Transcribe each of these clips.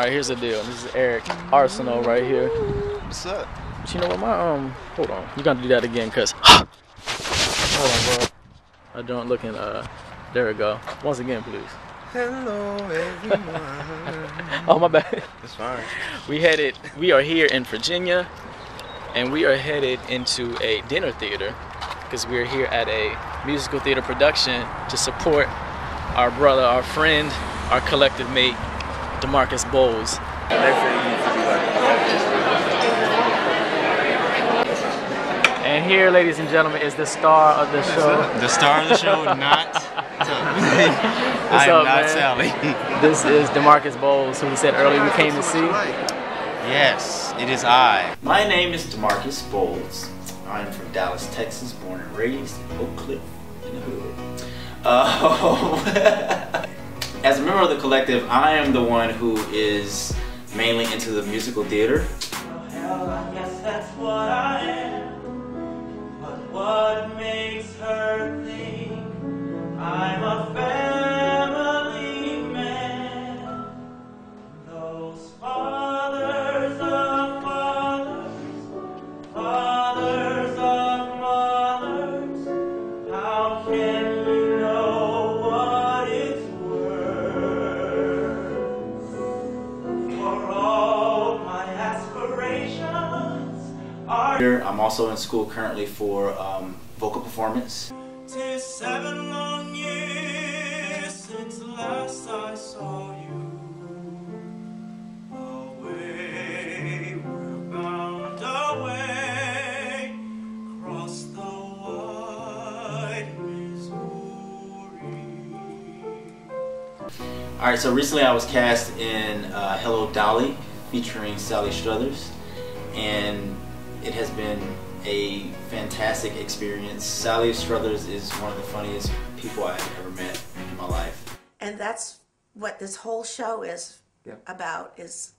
Alright, here's the deal. This is Eric Arsenal right here. What's up? But you know what, my hold on. You gotta do that again, cause hold on, bro. I don't looking. There we go. Once again, please. Hello, everyone. Oh, my bad. It's fine. We are here in Virginia, and we are headed into a dinner theater because we are here at a musical theater production to support our brother, our friend, our collective mate, DeMarcus Bowles. And here, ladies and gentlemen, is the star of the show. The star of the show, not I am not Sally. This is DeMarcus Bowles, who we said earlier we came to see. Yes, it is I. My name is DeMarcus Bowles. I am from Dallas, Texas, born and raised in Oak Cliff in the hood. As a member of the collective, I am the one who is mainly into the musical theater. Hell, I guess that's what I am. But what makes her think I'm a family man? Those fathers of fathers, fathers of mothers, how can you know what it's worth? For all my aspirations are. I'm also in school currently for vocal performance. 'Tis 7 long years since last I saw you. Away, we're bound away, across the wide Missouri. Alright, so recently I was cast in Hello Dolly featuring Sally Struthers, and it has been a fantastic experience. Sally Struthers is one of the funniest people I've ever met in my life. And that's what this whole show is about, is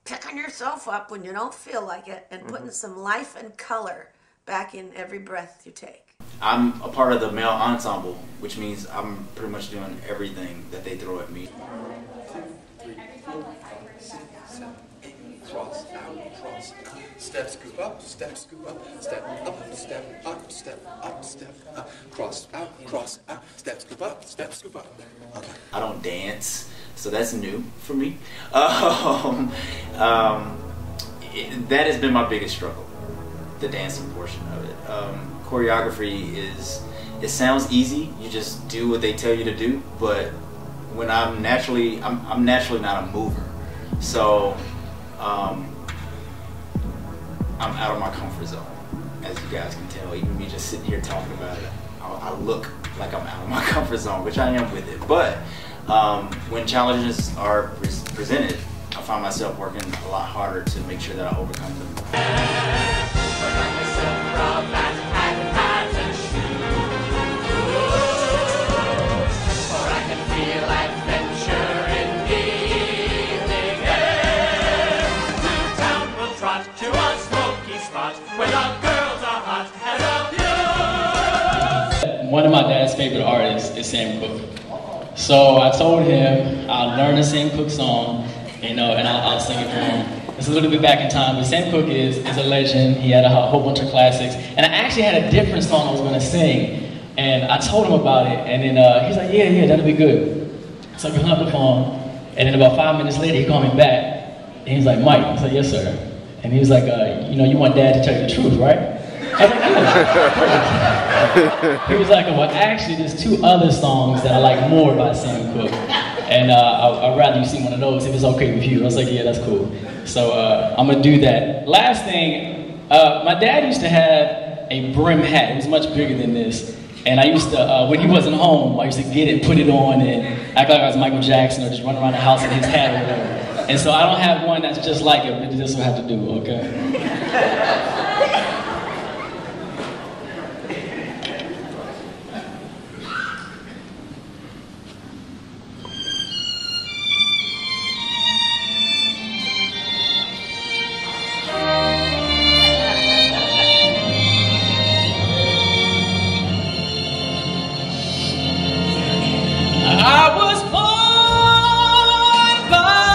picking yourself up when you don't feel like it and putting some life and color back in every breath you take. I'm a part of the male ensemble, which means I'm pretty much doing everything that they throw at me. 1, 2, 3, 4, 5, 6, 7, 8. Cross out, cross out. Step, scoop up, step, scoop up, step up, step up, step up, step up. Cross out, step, scoop up, step, scoop up. Okay. I don't dance, so that's new for me. That has been my biggest struggle, the dancing portion of it. Choreography it sounds easy, you just do what they tell you to do, but when I'm naturally not a mover, so I'm out of my comfort zone, as you guys can tell. Even me just sitting here talking about it, I look like I'm out of my comfort zone, which I am with it. But when challenges are presented, I find myself working a lot harder to make sure that I overcome them. One of my dad's favorite artists is Sam Cooke. So I told him I'll learn a Sam Cooke song, and I'll sing it for him. It's a little bit back in time, but Sam Cooke is a legend. He had a whole bunch of classics. And I actually had a different song I was going to sing, and I told him about it, and then he's like, yeah, that'll be good. So we hung up the phone, and then about 5 minutes later, he called me back, and he's like, Mike. I said, yes, sir. And he was like, you want Dad to tell you the truth, right? I was like, no. He was like, well, actually, there's 2 other songs that I like more by Sam Cooke, and I'd rather you sing one of those if it's okay with you. I was like, yeah, that's cool. So I'm gonna do that. Last thing, my dad used to have a brim hat. It was much bigger than this, and I used to, when he wasn't home, I used to get it, put it on, and act like I was Michael Jackson, or just run around the house in his hat or whatever. And so I don't have one that's just like it, but this will have to do, okay? I was born by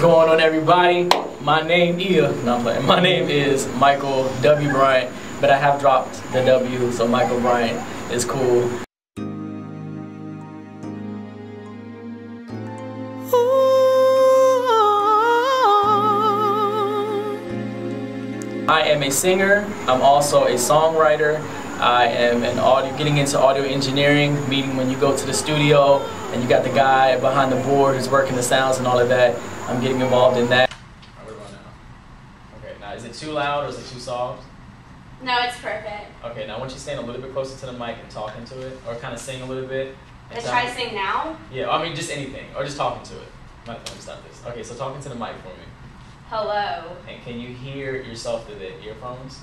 going on, everybody? My name is Michael W. Bryant, but I have dropped the W, so Michael Bryant is cool. I am a singer. I'm also a songwriter. I am getting into audio engineering, meaning when you go to the studio and you got the guy behind the board who's working the sounds and all of that. I'm getting involved in that. What about now? Okay, now is it too loud or is it too soft? No, it's perfect. Okay, now I want you to stand a little bit closer to the mic and talk into it, or kind of sing a little bit. Let's try to sing now? Yeah, I mean just anything, or just talking to it. Let me stop this. Okay, so talking to the mic for me. Hello. And can you hear yourself through the earphones?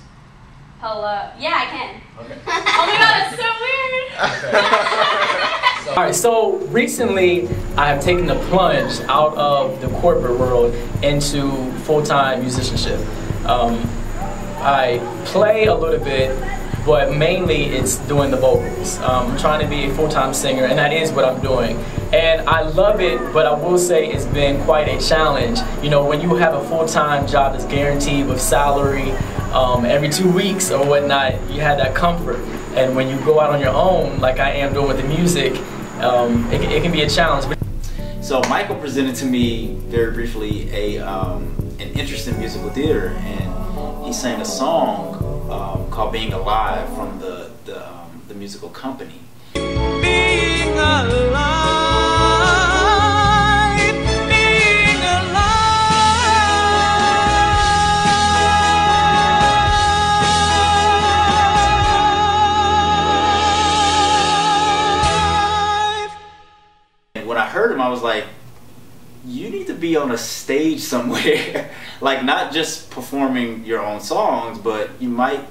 Hello. Yeah, I can. Okay. Oh my god, it's so weird. Okay. Alright, so recently I have taken the plunge out of the corporate world into full-time musicianship. I play a little bit, but mainly it's doing the vocals. I'm trying to be a full-time singer, and that is what I'm doing. And I love it, but I will say it's been quite a challenge. You know, when you have a full-time job that's guaranteed with salary every 2 weeks or whatnot, you have that comfort. And when you go out on your own, like I am doing with the music, it can be a challenge. So Michael presented to me very briefly an interest in musical theater, and he sang a song called "Being Alive" from the musical Company. Being alive, being alive. And when I heard him, I was like, you need to be on a stage somewhere. Like, not just performing your own songs, but you might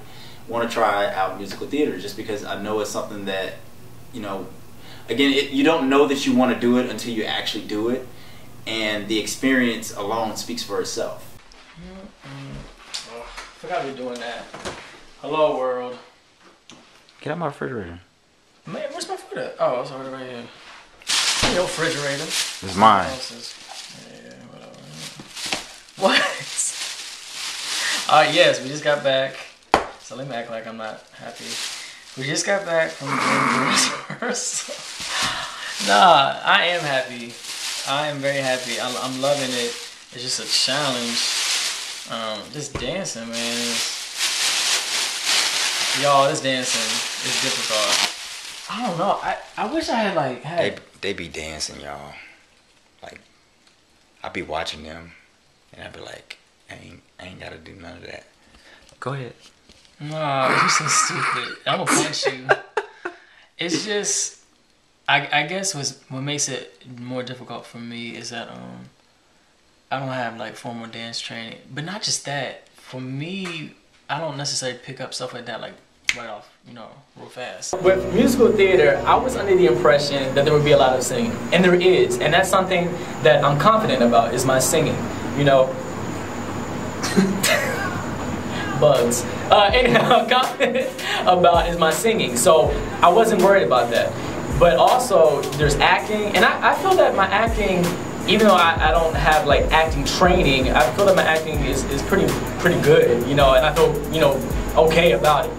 want to try out musical theater, just because I know it's something that, you know, again, you don't know that you want to do it until you actually do it, and the experience alone speaks for itself. Oh, I forgot we were doing that. Hello, world. Get out my refrigerator. Man, where's my food at? Oh, it's already right here. Your refrigerator. It's mine. Yeah, whatever. What? Alright, yes, we just got back. So let me act like I'm not happy. We just got back from the rehearsal. Nah, I am happy. I am very happy. I'm loving it. It's just a challenge. Just dancing, man. Y'all, this dancing is difficult. I don't know. I wish I had like They be dancing, y'all. Like, I be watching them, and I be like, I ain't gotta do none of that. Go ahead. No, you're so stupid. I'm gonna punch you. It's just, I guess what makes it more difficult for me is that I don't have like formal dance training. But not just that. For me, I don't necessarily pick up stuff like that like right off, you know, real fast. With musical theater, I was under the impression that there would be a lot of singing, and there is, and that's something that I'm confident about, is my singing, you know. Bugs. Anyhow, I'm confident about is my singing, so I wasn't worried about that. But also, there's acting, and I feel that my acting, even though I don't have like acting training, I feel that my acting is pretty good, you know, and I feel, you know, okay about it.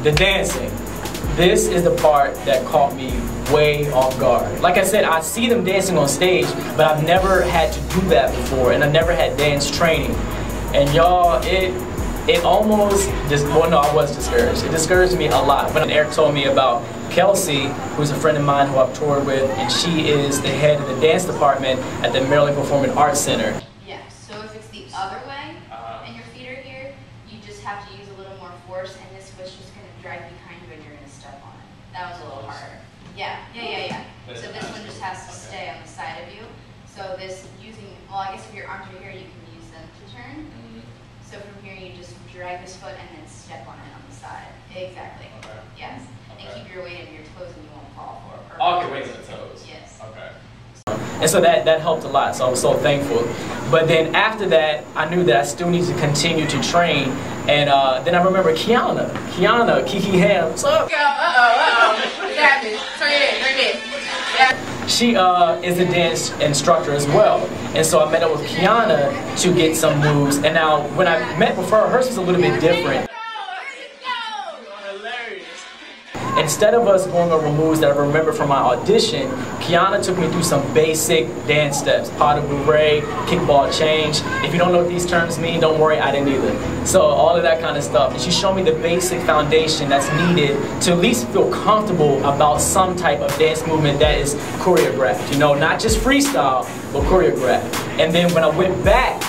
The dancing. This is the part that caught me way off guard. Like I said, I see them dancing on stage, but I've never had to do that before, and I never had dance training. And y'all, it almost, well no, I was discouraged. It discouraged me a lot. But Eric told me about Kelsey, who's a friend of mine who I've toured with, and she is the head of the dance department at the Maryland Performing Arts Center. Yeah, so if it's the other way, and your feet are here, you just have to use a little more force, and this was just going to drag behind you and you're going to step on it. That was a little harder. Yeah. So this one just has to stay on the side of you. So this well, I guess if your arms are here, you can use them to turn. So from here, you just drag this foot and then step on it on the side. Exactly. Okay. Yes. And keep your weight in your toes and you won't fall for. Okay, weight in the toes. Yes. Okay. And so that helped a lot, so I was so thankful. But then after that, I knew that I still need to continue to train. And then I remember Kiana, Kiki Ham. What's up? What's happening? Turn your head, turn your head. Yeah. she is a dance instructor as well. And so I met up with Kiana to get some moves. And now when I met with her, hers was a little bit different. Instead of us going over moves that I remember from my audition, Kiana took me through some basic dance steps. Pas de bourrée, kickball change. If you don't know what these terms mean, don't worry, I didn't either. So all of that kind of stuff. And she showed me the basic foundation that's needed to at least feel comfortable about some type of dance movement that is choreographed. You know, not just freestyle, but choreographed. And then when I went back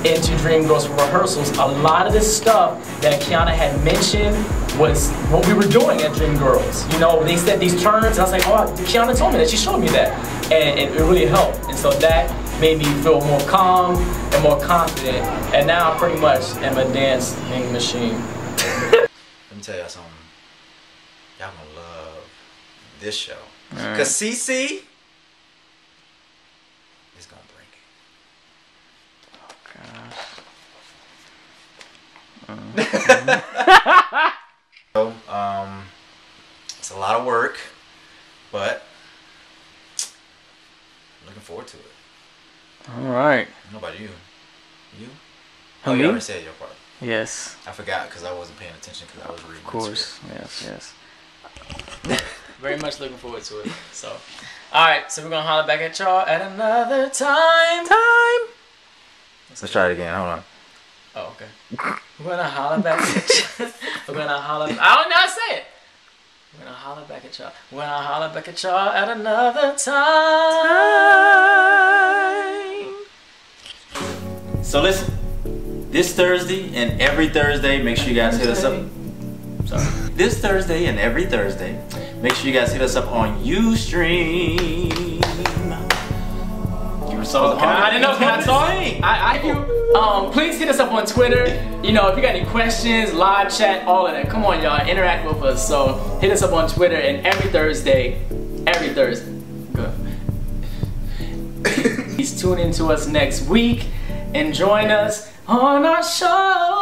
into Dreamgirls for rehearsals, a lot of this stuff that Kiana had mentioned was what we were doing at Dreamgirls. You know, they said these terms, and I was like, oh, Kiana told me that, she showed me that. And it really helped. And so that made me feel more calm and more confident. And now I pretty much am a dancing machine. Let me tell y'all something. Y'all gonna love this show. Because CC is gonna bring it. So, it's a lot of work, but I'm looking forward to it. All right. How about you? You? Who, Oh, you me? already said your part. Yes. I forgot because I wasn't paying attention because I was reading. Of course. Yes. Very much looking forward to it. So, alright, so we're gonna holler back at y'all at another time. Let's try it again. Hold on. Oh, okay. We're gonna holler back at y'all. We're gonna holler. I don't know how to say it. We're gonna holler back at y'all. We're gonna holler back at y'all at another time. So listen, this Thursday and every Thursday, make sure you guys hit us up. Sorry. This Thursday and every Thursday, make sure you guys hit us up on Ustream. I didn't know. Can I talk? I do. Please hit us up on Twitter. You know, if you got any questions, live chat, all of that. Come on, y'all, interact with us. So hit us up on Twitter, and every Thursday, good. Please tune in to us next week and join us on our show.